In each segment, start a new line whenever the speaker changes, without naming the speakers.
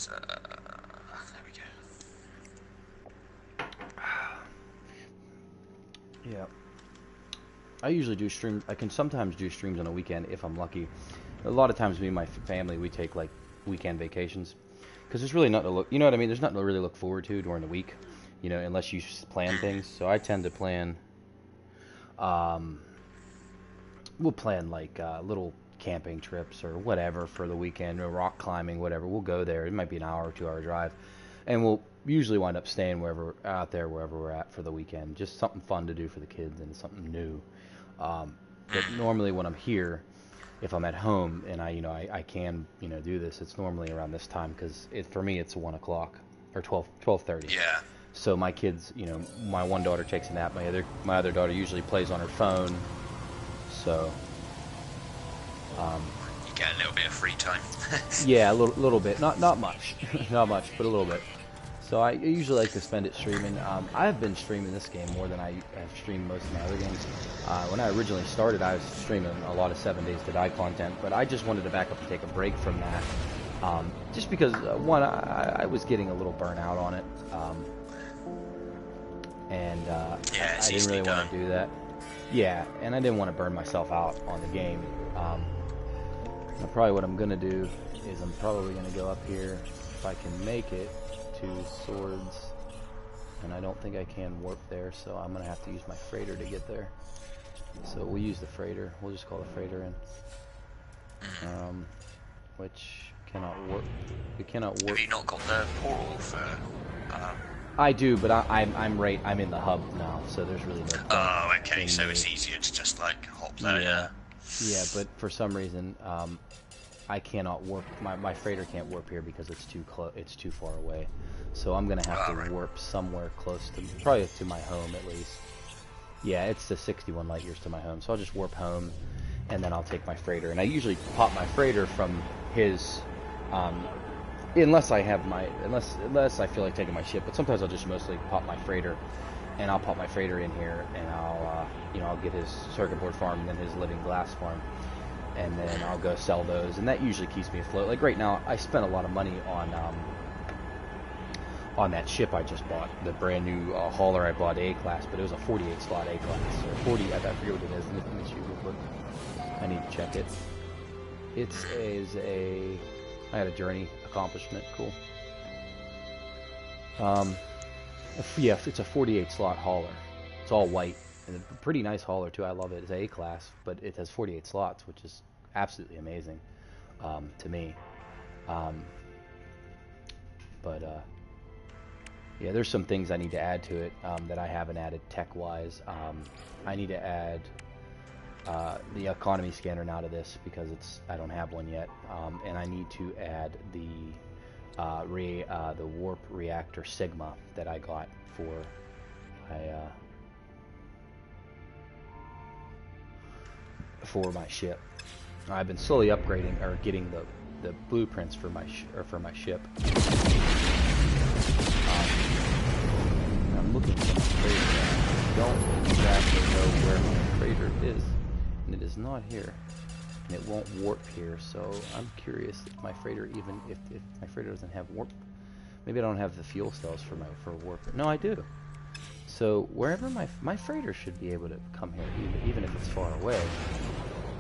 So, there we go.
Yeah. I usually do streams. I can sometimes do streams on a weekend if I'm lucky. A lot of times, me and my family, we take like weekend vacations because there's really nothing to look. You know what I mean? There's nothing to really look forward to during the week. You know, unless you plan things. So I tend to plan. Um, we'll plan like little camping trips or whatever for the weekend, or rock climbing, whatever. We'll go there. It might be an hour or 2 hour drive, and we'll usually wind up staying wherever out there, wherever we're at for the weekend. Just something fun to do for the kids and something new. But normally when I'm here, if I'm at home and I can do this, it's normally around this time because for me it's 1 o'clock or 12:30.
Yeah.
So my kids, my one daughter takes a nap. My other daughter usually plays on her phone. So.
You get a little bit of free time.
Yeah, a little bit, not much, not much, but a little bit. So I usually like to spend it streaming. I've been streaming this game more than I have streamed most of my other games. When I originally started, I was streaming a lot of 7 Days to Die content, but I just wanted to back up and take a break from that. Just because, one, I was getting a little burnout on it.
Yeah,
I didn't really want to do that. Yeah, and I didn't want to burn myself out on the game. Probably what I'm going to do is I'm probably going to go up here, if I can make it, to swords. And I don't think I can warp there, so I'm going to have to use my freighter to get there. So we'll use the freighter. We'll just call the freighter in. Which cannot warp. It cannot warp.
Have you not got the portal for...
I do, but I'm in the hub now, so there's really no point.
Oh, okay, so it's easier to just, like, hop there, yeah.
Yeah, but for some reason, I cannot warp. My freighter can't warp here because it's too far away. So I'm gonna have to warp somewhere close to, probably to my home at least. Yeah, it's the 61 light years to my home. So I'll just warp home, and then I'll take my freighter. And I usually pop my freighter from his, unless I feel like taking my ship. But sometimes I'll just mostly pop my freighter. And I'll pop my freighter in here, and I'll get his circuit board farm and then his living glass farm, and then I'll go sell those, and that usually keeps me afloat. Like right now, I spent a lot of money on that ship I just bought, the brand new hauler I bought, A-class, but it was a 48 slot A-class, or 40, I forget what it is. Let me see real quick. I need to check it. It is I had a journey accomplishment, cool. Yeah, it's a 48 slot hauler. It's all white. And a pretty nice hauler too. I love it. It's A-class, but it has 48 slots, which is absolutely amazing to me. Yeah, there's some things I need to add to it that I haven't added tech-wise. I need to add the economy scanner now to this because I don't have one yet, and I need to add the warp reactor Sigma that I got for my ship. I've been slowly upgrading or getting the blueprints for my ship. I'm looking for my freighter. I don't exactly know where my freighter is, and it is not here. And it won't warp here, so I'm curious if my freighter if my freighter doesn't have warp. Maybe I don't have the fuel cells for warp. No, I do. So wherever my freighter should be able to come here, even if it's far away.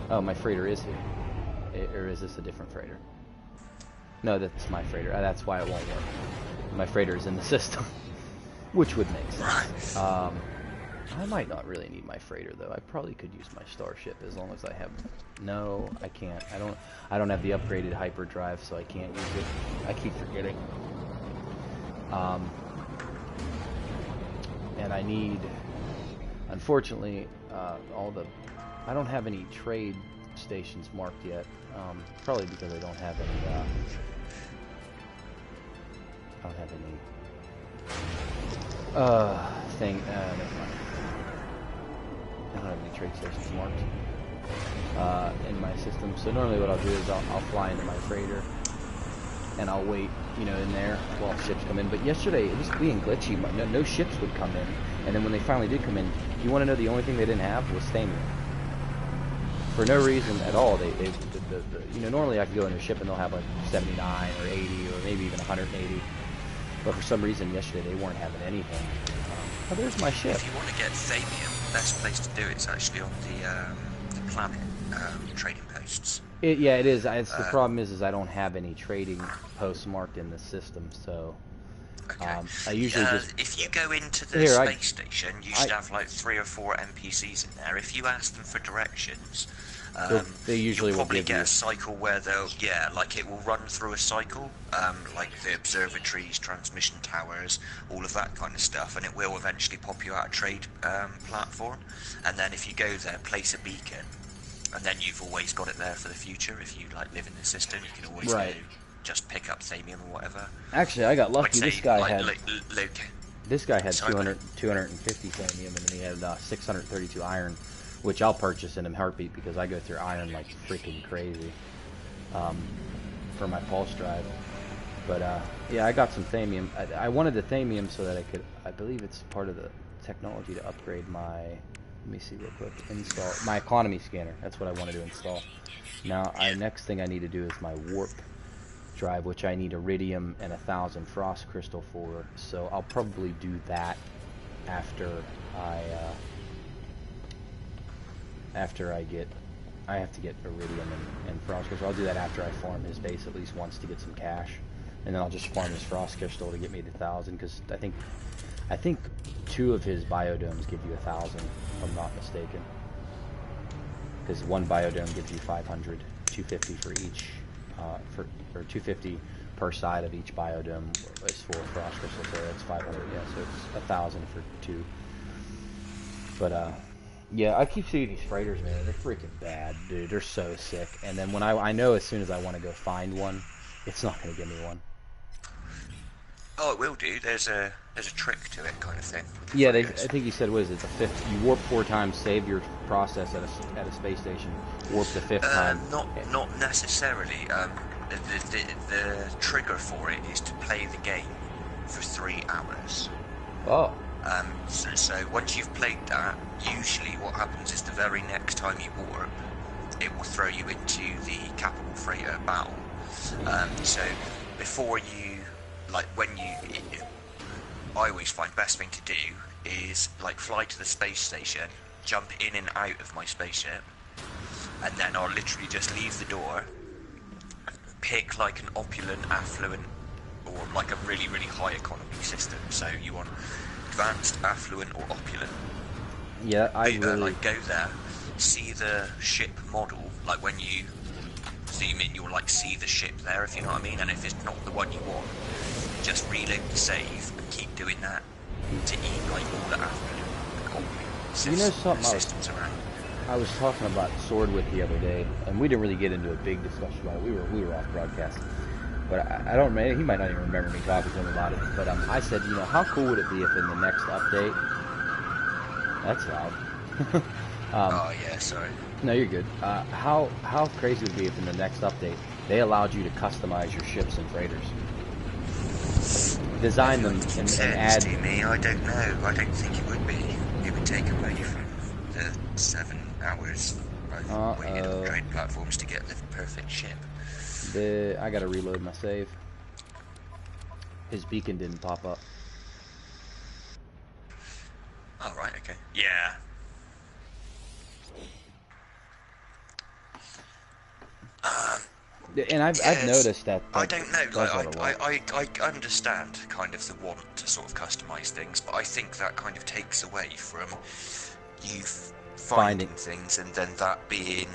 Oh, my freighter is here. Or is this a different freighter? No, that's my freighter. That's why it won't work. My freighter is in the system, which would make sense. I might not really need my freighter though. I probably could use my starship as long as I have. No, I can't. I don't have the upgraded hyperdrive, so I can't use it. I keep forgetting. And I need, unfortunately, I don't have any trade stations marked yet. Probably because I don't have any. I don't have any thing. Never mind. I don't have any trade stations marked in my system. So normally what I'll do is I'll fly into my freighter and I'll wait, in there while ships come in. But yesterday it was being glitchy. No ships would come in, and then when they finally did come in, you want to know the only thing they didn't have was Stamina. for no reason at all. You know, normally I can go into a ship and they'll have like 79 or 80 or maybe even 180. But for some reason yesterday they weren't having anything. Oh, there's my ship.
If you want to get Thamium, the best place to do it's actually on the planet trading posts.
Yeah, it is. The problem is I don't have any trading posts marked in the system, so
okay.
I usually just...
If you go into the space station, you should have like 3 or 4 NPCs in there. If you ask them for directions,
they usually
you'll
will
probably
give
get
you
a cycle where they'll, like it will run through a cycle, like the observatories, transmission towers, all of that kind of stuff, and it will eventually pop you out a trade platform. And then if you go there, place a beacon, and then you've always got it there for the future. If you like live in the system, you can always go just pick up Thamium or whatever.
Actually, I got lucky. This guy had
200,
250 Thamium, and then he had 632 iron, which I'll purchase in a heartbeat because I go through iron like freaking crazy for my pulse drive. But yeah, I got some Thamium. I wanted the Thamium so that I believe it's part of the technology to upgrade my, let me see real quick, install my economy scanner. That's what I wanted to install. Now, next thing I need to do is my warp drive, which I need iridium and 1,000 frost crystal for. So I'll probably do that after I have to get iridium and frost crystal. I'll do that after I farm his base at least once to get some cash, and then I'll just farm his frost crystal to get me to 1,000, because I think 2 of his biodomes give you 1,000, if I'm not mistaken. Because one biodome gives you 500, 250 for each, or 250 per side of each biodome is for frost crystal, so that's 500. Yeah, so it's 1,000 for 2. But yeah, I keep seeing these freighters, man. They're freaking bad, dude. They're so sick. And then when I know as soon as I want to go find one, it's not going to give me one.
Oh, it will do. There's a trick to it, kind of thing.
Yeah, I think you said, what is it, the 5th? You warp 4 times, save your process at a space station. Warp the 5th time.
Not necessarily. The trigger for it is to play the game for 3 hours.
Oh.
So once you've played that, usually what happens is the very next time you warp, it will throw you into the capital freighter battle. So before you, like I always find best thing to do is like fly to the space station, jump in and out of my spaceship, and then I'll literally just leave the door, pick like an opulent, affluent, or like a really, really high economy system. So you want advanced, affluent, or opulent.
Yeah, I really...
like go there, see the ship model, like when you zoom in, you'll like see the ship there, if you know what I mean, and if it's not the one you want, just reload the save and keep doing that to eat like all the affluent and opulent systems around.
I was talking about Sword with the other day, and we didn't really get into a big discussion about it. We were off broadcast. But I don't, he might not even remember me talking to him about it. But I said, you know, how cool would it be if in the next update... That's loud.
Oh, yeah, sorry.
No, you're good. How crazy would it be if in the next update they allowed you to customize your ships and freighters? Design them and add...
To me, I don't know. I don't think it would be. It would take away from the 7 hours of waiting on trade platforms to get the perfect ship.
I gotta reload my save. His beacon didn't pop up.
Oh, right, okay. Yeah.
And I've noticed that.
I don't know. Like, I understand kind of the want to sort of customize things, but I think that kind of takes away from you finding things and then that being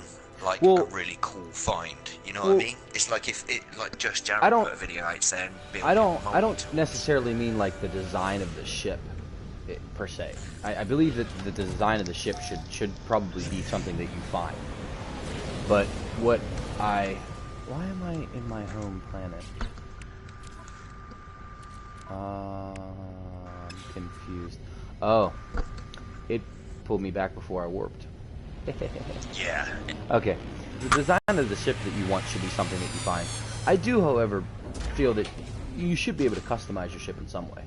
like a really cool find. You know what I mean? It's like if it like just Jared put a video out saying.
I don't necessarily mean like the design of the ship per se. I believe that the design of the ship should probably be something that you find. But why am I in my home planet? I'm confused. Oh, it pulled me back before I warped.
Yeah.
Okay. The design of the ship that you want should be something that you find. I do, however, feel that you should be able to customize your ship in some way.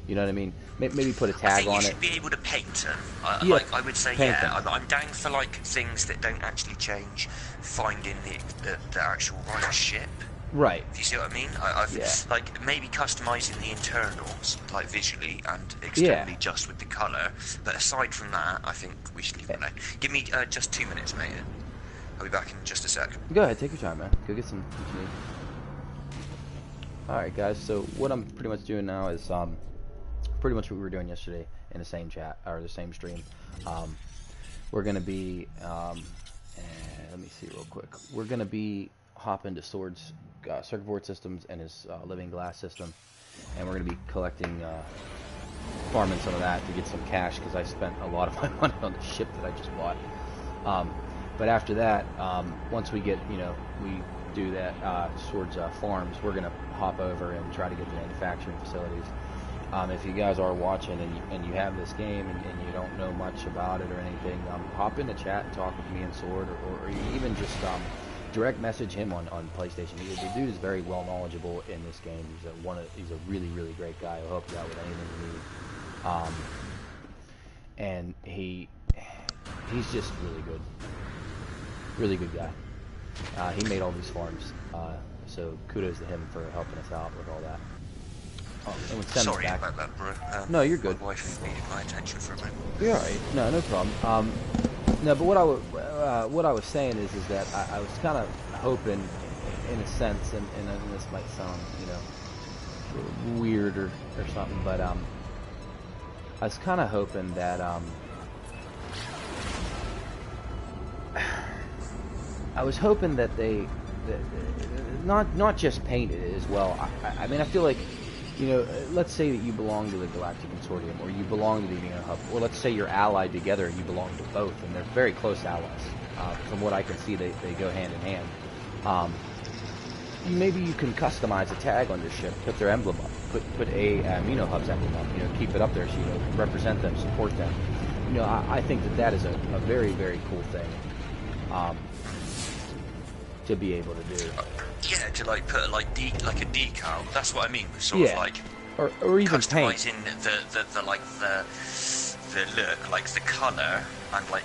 You know what I mean? Maybe put a
I
tag
think you
on it.
should be able to paint them.
Yeah,
Like I would say,
paint
yeah.
them.
I'm down for like things that don't actually change. Finding the actual right ship.
Right.
Do you see what I mean? I
Yeah.
like maybe customizing the internals, like visually and externally, just with the color. But aside from that, I think we should leave it alone. Give me just 2 minutes, mate. I'll be back in just a sec.
Go ahead, take your time, man. Go get some what you need. Alright, guys, so what I'm pretty much doing now is pretty much what we were doing yesterday in the same chat, or the same stream. We're going to be, let me see real quick. We're going to be hopping to Sword's circuit board systems and his living glass system, and we're going to be collecting, farming some of that to get some cash, because I spent a lot of my money on the ship that I just bought. But after that, once we get, we do that Swords farms, we're going to hop over and try to get the manufacturing facilities. If you guys are watching and you have this game and you don't know much about it or anything, hop in the chat and talk with me and Sword, or you even just direct message him on PlayStation. The dude is very well knowledgeable in this game. He's a really, really great guy. He'll help you out with anything you need. And he's just really good. Really good guy. He made all these farms, so kudos to him for helping us out with all that. And with
Sorry
back,
about that, bro.
No, you're good.
My wife needed my attention for a moment.
You're alright. No problem. No, but what I was saying is that I was kind of hoping, in a sense, and this might sound, weird or something, but I was kind of hoping that they not just painted it as well. I mean, I feel like, let's say that you belong to the Galactic Consortium, or you belong to the Neo Hub, or let's say you're allied together and you belong to both, and they're very close allies. From what I can see, they go hand in hand. Maybe you can customize a tag on your ship, put their emblem up, put a Neo Hub's emblem up, keep it up there so you represent them, support them. I think that is a very, very cool thing to be able to do.
Yeah, to put a decal. That's what I mean. Sort of
or even
customizing
paint.
the look, like the color, and a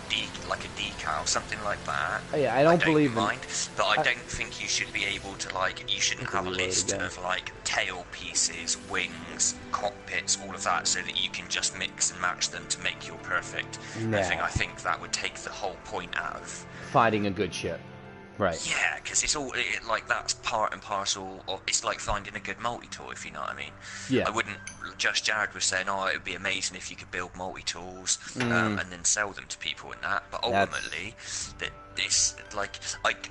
decal, something like that.
Yeah, I don't believe
mind, but I don't think you should be able to you shouldn't have a list of tail pieces, wings, cockpits, all of that, so that you can just mix and match them to make your perfect.
Nah.
I think that would take the whole point out of
finding a good ship. Right.
Yeah, because it's all that's part and parcel of. It's like finding a good multi-tool, if you know what I mean.
Yeah.
I wouldn't. Just Jared was saying, it would be amazing if you could build multi-tools and then sell them to people and that. But ultimately,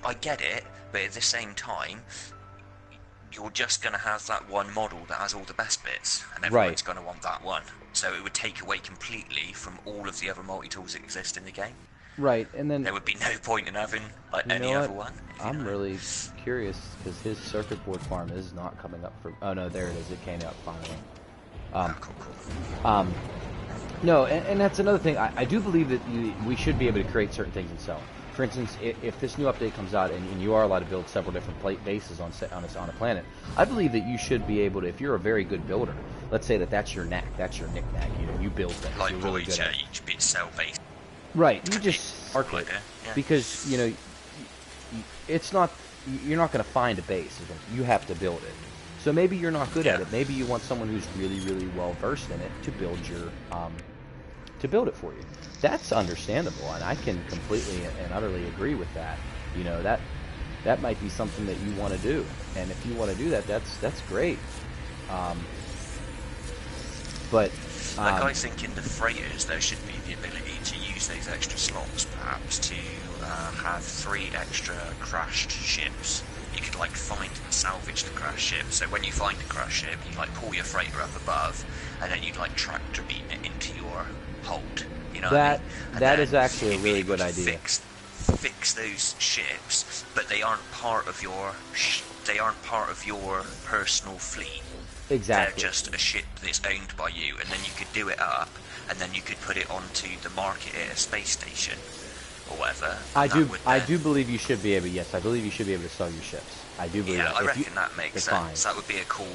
I get it, but at the same time, you're just going to have that one model that has all the best bits, and everyone's going to want that one. So it would take away completely from all of the other multi-tools that exist in the game.
Right, and then
there would be no point in having any other one.
I'm really curious because his circuit board farm is not coming up for. Oh no, there it is. It came out finally.
Cool.
No, and that's another thing. I do believe that we should be able to create certain things and sell. For instance, if this new update comes out and you are allowed to build several different bases on a planet, I believe that you should be able to, if you're a very good builder, let's say that's your knack, that's your knick-knack, you build things.
Like
you're really good at it.
You should be sell base.
Right, you just mark it, because it's not. You're not going to find a base. You have to build it. So maybe you're not good at it. Maybe you want someone who's really, really well versed in it to build it for you. That's understandable, and I can completely and utterly agree with that. That might be something that you want to do, and if you want to do that, that's great. But
I think in the freighters there should be the ability to use those extra slots, perhaps to have 3 extra crashed ships. You could find and salvage the crashed ship. So when you find a crashed ship, you pull your freighter up above, and then you'd tractor beam it into your hold. You know
that is actually a really good idea.
Fix those ships, but they aren't part of your personal fleet.
Exactly.
They're just a ship that's owned by you, and then you could do it up, and then you could put it onto the market at a space station, or whatever.
I
and
do.
that would
I
then-
do believe you should be able. Yes, I believe you should be able to sell your ships. I do believe
Yeah,
that.
I
If
reckon
you,
that makes
define.
sense. That would be a cool,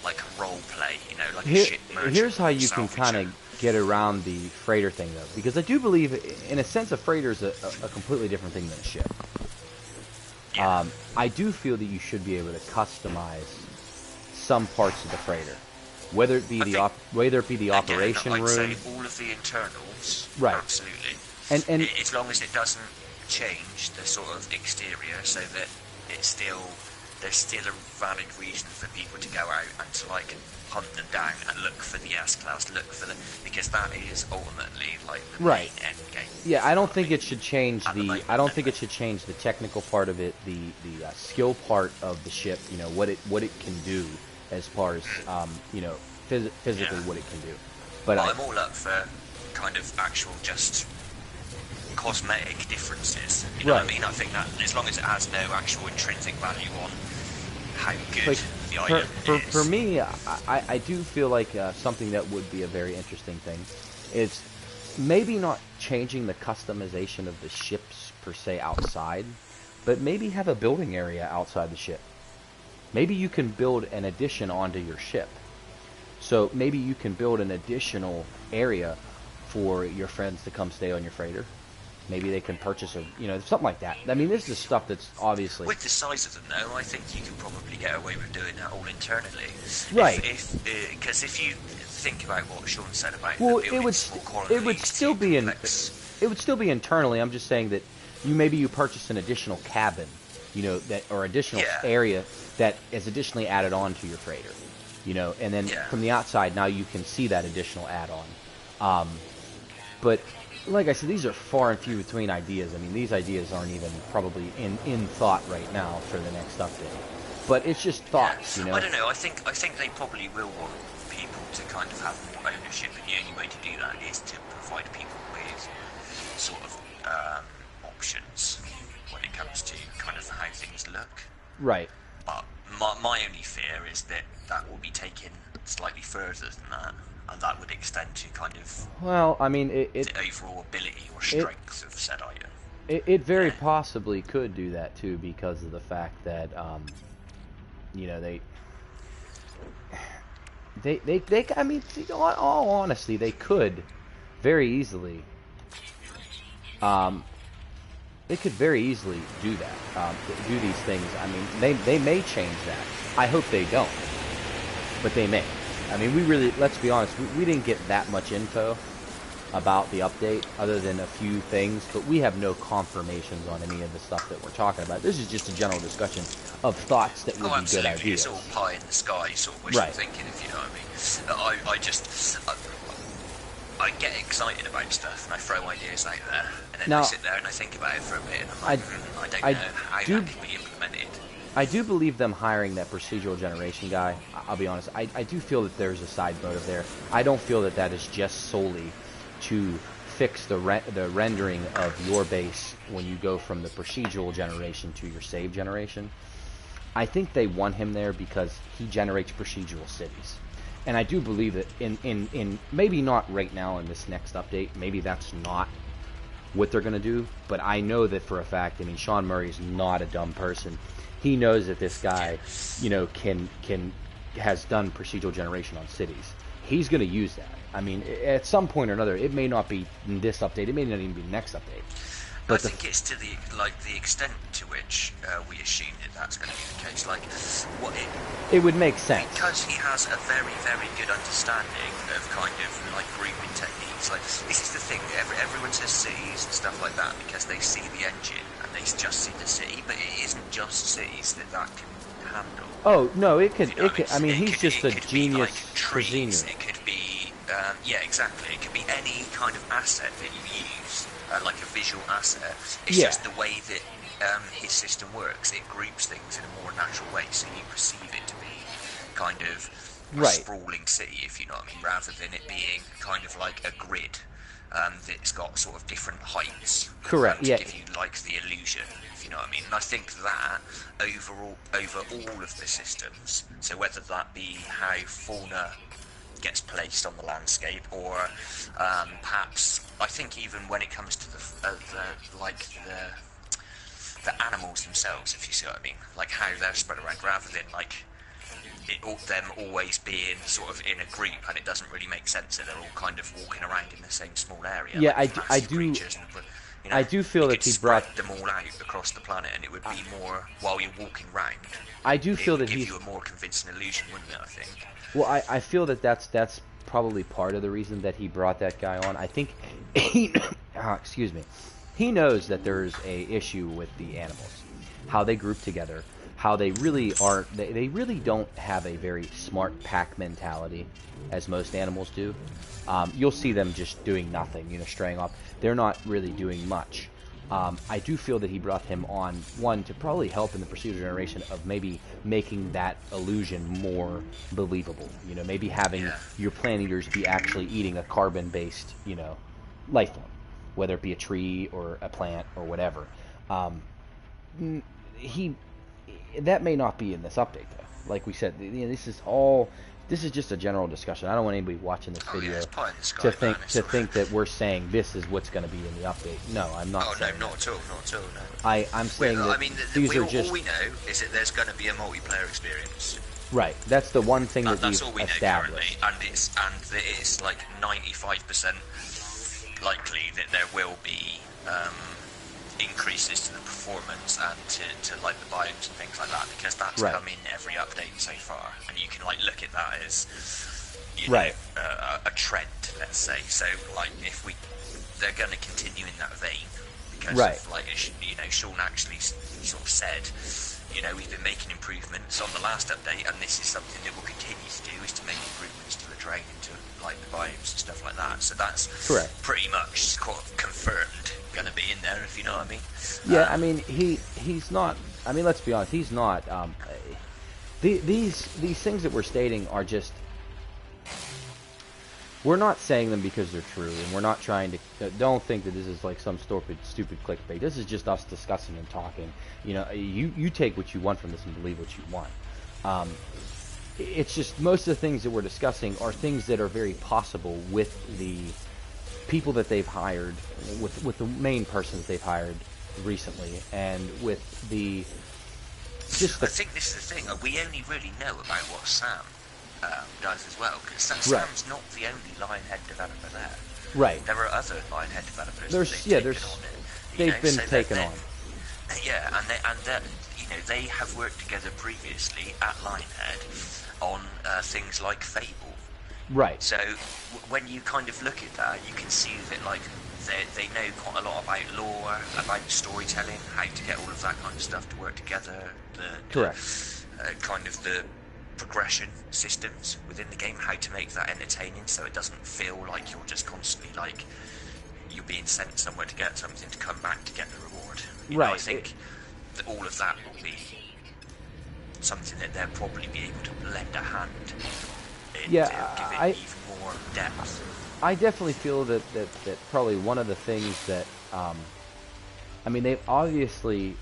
like a role play, you know, like a
Here,
ship merchant.
here's how you can
salvager.
kind of get around the freighter thing, though, because I do believe, in a sense, a freighter is a completely different thing than a ship.
Yeah.
I do feel that you should be able to customize some parts of the freighter, whether it be whether it be the
Again,
operation
I'd
room.
say all of the internals,
Right.
absolutely.
And
As long as it doesn't change the sort of exterior, so that there's still a valid reason for people to go out and to like hunt them down and look for the S-class, because that is ultimately like the
Right.
main end game.
yeah, I don't think it should change
At the
the.
moment,
I don't think it
anyway.
should change the technical part of it, the skill part of the ship. You know what it can do as far as physically
Yeah.
what it can do. But
I'm all up for kind of actual just cosmetic differences. You know what I
Right.
mean? I think that as long as it has no actual intrinsic value on how good
like
the item is.
for me, I do feel like something that would be a very interesting thing is maybe not changing the customization of the ships per se outside, but maybe have a building area outside the ship. Maybe you can build an addition onto your ship. So maybe you can build an additional area for your friends to come stay on your freighter. Maybe they can purchase something like that. I mean, this is stuff that's obviously
With the size of them, though, I think you can probably get away with doing that all internally.
Right.
Because if you think about what Sean said about
well,
the building
it would
small
it would
colonies
still
too
be
complex.
it would still be internally. I'm just saying that you purchase an additional cabin, or additional
Yeah.
area that is additionally added on to your freighter, and then
Yeah.
from the outside now you can see that additional add-on. But like I said, these are far and few between ideas. I mean, these ideas aren't even probably in thought right now for the next update. But it's just thoughts,
I don't know. I think they probably will want people to kind of have more ownership, and the only way to do that is to provide people with sort of options when it comes to kind of how things look.
Right.
But my only fear is that will be taken slightly further than that, and that would extend to kind of
Well, I mean,
the overall ability or strength of said item.
It very possibly could do that too, because of the fact that they I mean, in all honesty, they could very easily do that, do these things. I mean, they may change that. I hope they don't, but they may. I mean, let's be honest, we didn't get that much info about the update other than a few things, but we have no confirmations on any of the stuff that we're talking about. This is just a general discussion of thoughts that would be good
Absolutely.
ideas.
It's all pie in the sky sort of wishful
Right.
thinking, if you know what I mean. I get excited about stuff and I throw ideas out there, and then
Now-
I sit there and I think about it for a bit, and I'm like, I don't
I
know how
do-
that can be implemented.
I do believe them hiring that procedural generation guy. I'll be honest. I do feel that there's a side motive there. I don't feel that that is just solely to fix the rendering of your base when you go from the procedural generation to your save generation. I think they want him there because he generates procedural cities. And I do believe that in maybe not right now in this next update, maybe that's not what they're going to do, but I know that for a fact. I mean, Sean Murray's not a dumb person. He knows that this guy, has done procedural generation on cities. He's going to use that. I mean, at some point or another, it may not be in this update. It may not even be next update.
I
But
think it's to the extent to which we assume that that's going to be the case. Like,
it would make sense.
because he has a very, very good understanding of kind of like grouping techniques. Like, this is the thing. Everyone says cities and stuff like that because they see the engine and they just see the city, but it isn't just cities that can handle.
Oh no, it could.
You know
It could. I mean, he's just a
it could be
genius
like trees.
presenter.
It could be, yeah, exactly. It could be any kind of asset that you use, like a visual asset. It's
Yeah.
just the way that his system works. It groups things in a more natural way, so you perceive it to be kind of a
Right.
sprawling city, if you know what I mean, rather than it being kind of like a grid that's got sort of different heights.
Correct,
To
yeah.
give you like the illusion, if you know what I mean. And I think that over all of the systems, so whether that be how fauna gets placed on the landscape, or perhaps I think even when it comes to the animals themselves, if you see what I mean, like how they're spread around, rather than like them always being sort of in a group, and it doesn't really make sense that they're all kind of walking around in the same small area.
Yeah,
like
I do.
Creatures and,
I do feel that he brought
them all out across the planet, and it would be more while you're walking round.
I do feel that
give
he's
you a more convincing illusion, wouldn't it? I think.
Well, I feel that that's probably part of the reason that he brought that guy on. I think he, excuse me, he knows that there's a issue with the animals, how they group together, how they really aren't. They really don't have a very smart pack mentality, as most animals do. You'll see them just doing nothing, straying off. They're not really doing much. I do feel that he brought him on, one, to probably help in the procedural generation of maybe making that illusion more believable. Maybe having your plant eaters be actually eating a carbon-based, life form, whether it be a tree or a plant or whatever. That may not be in this update, though. Like we said, this is just a general discussion. I don't want anybody watching this video to think that we're saying this is what's going to be in the update. No, I'm not saying
no, not at all, no.
I'm saying that these are just...
all we know is that there's going to be a multiplayer experience.
Right, that's the one thing that
that's
we've
all we
established.
Know currently, and it's like 95% likely that there will be increases to the performance and to like the biomes and things like that, because that's come in every update so far, and you can like look at that as a trend, let's say. So like if they're going to continue in that vein, because of, like Sean actually sort of said, we've been making improvements on the last update, and this is something that we'll continue to do, is to make improvements to the terrain and to like the biomes and stuff like that. So that's pretty much confirmed going to be in there, if you know what I mean.
Yeah, I mean he's not. I mean, let's be honest, he's not. These things that we're stating are just. We're not saying them because they're true, and we're not trying to. Don't think that this is like some stupid clickbait. This is just us discussing and talking. You take what you want from this and believe what you want. It's just most of the things that we're discussing are things that are very possible with the people that they've hired, with the main persons they've hired recently, and with the. I
think this is the thing. We only really know about what Sam does as well, because Sam's not the only Lionhead developer there.
Right.
There are other Lionhead developers.
They've been taken on.
Yeah, and they have worked together previously at Lionhead on things like Fable.
Right.
So when you kind of look at that, you can see that like they know quite a lot about lore, about storytelling, how to get all of that kind of stuff to work together. Kind of the progression systems within the game, how to make that entertaining so it doesn't feel like you're just constantly like you're being sent somewhere to get something to come back to get the reward. I think that all of that will be something that they'll probably be able to lend a hand in, to give it even more depth.
I definitely feel that probably one of the things that they've obviously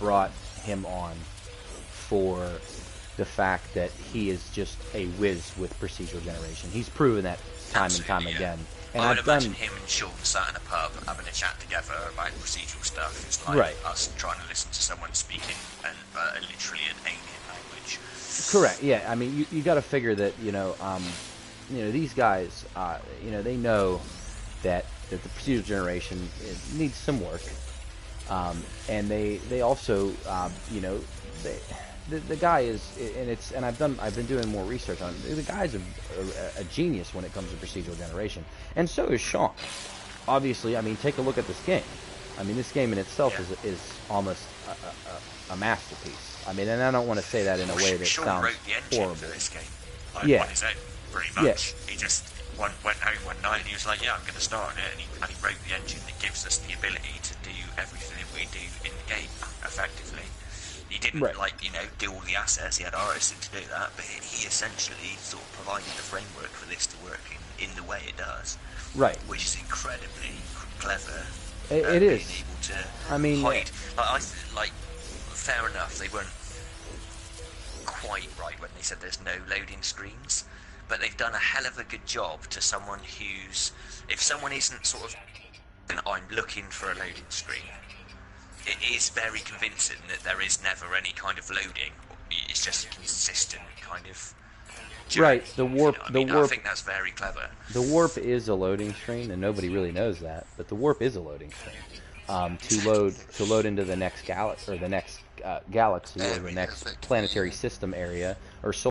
brought him on for the fact that he is just a whiz with procedural generation. He's proven that time and time again. And
I would imagine him and Sean sat in a pub having a chat together about procedural stuff. It's like us trying to listen to someone speaking literally an alien language.
Correct. Yeah. I mean, you got to figure that these guys, they know that the procedural generation needs some work, and they also, the guy is, and I've been doing more research on it. The guy's a genius when it comes to procedural generation, and so is Sean. Obviously, I mean, take a look at this game. I mean, this game in itself is almost a masterpiece. I mean, and I don't want to say that in a way that
Sean
sounds
wrote the engine
horrible.
For this game. On his own, pretty much. Yeah. He just went home one night and he was like, "Yeah, I'm going to start on it," and he wrote the engine that gives us the ability to do everything that we do in the game effectively. He didn't do all the assets. He had artists to do that, but he essentially sort of provided the framework for this to work in the way it does.
Right.
Which is incredibly clever.
It is.
Being able to
hide.
Fair enough, they weren't quite right when they said there's no loading screens, but they've done a hell of a good job to someone who's, if someone isn't sort of, I'm looking for a loading screen, it is very convincing that there is never any kind of loading. It's just a consistent kind of journey,
Right. The warp.
you know what I
The
mean? I
warp.
think that's very clever.
The warp is a loading screen, and nobody really knows that. But the warp is a loading screen to load into the next galaxy or the next galaxy or the next planetary system area or solar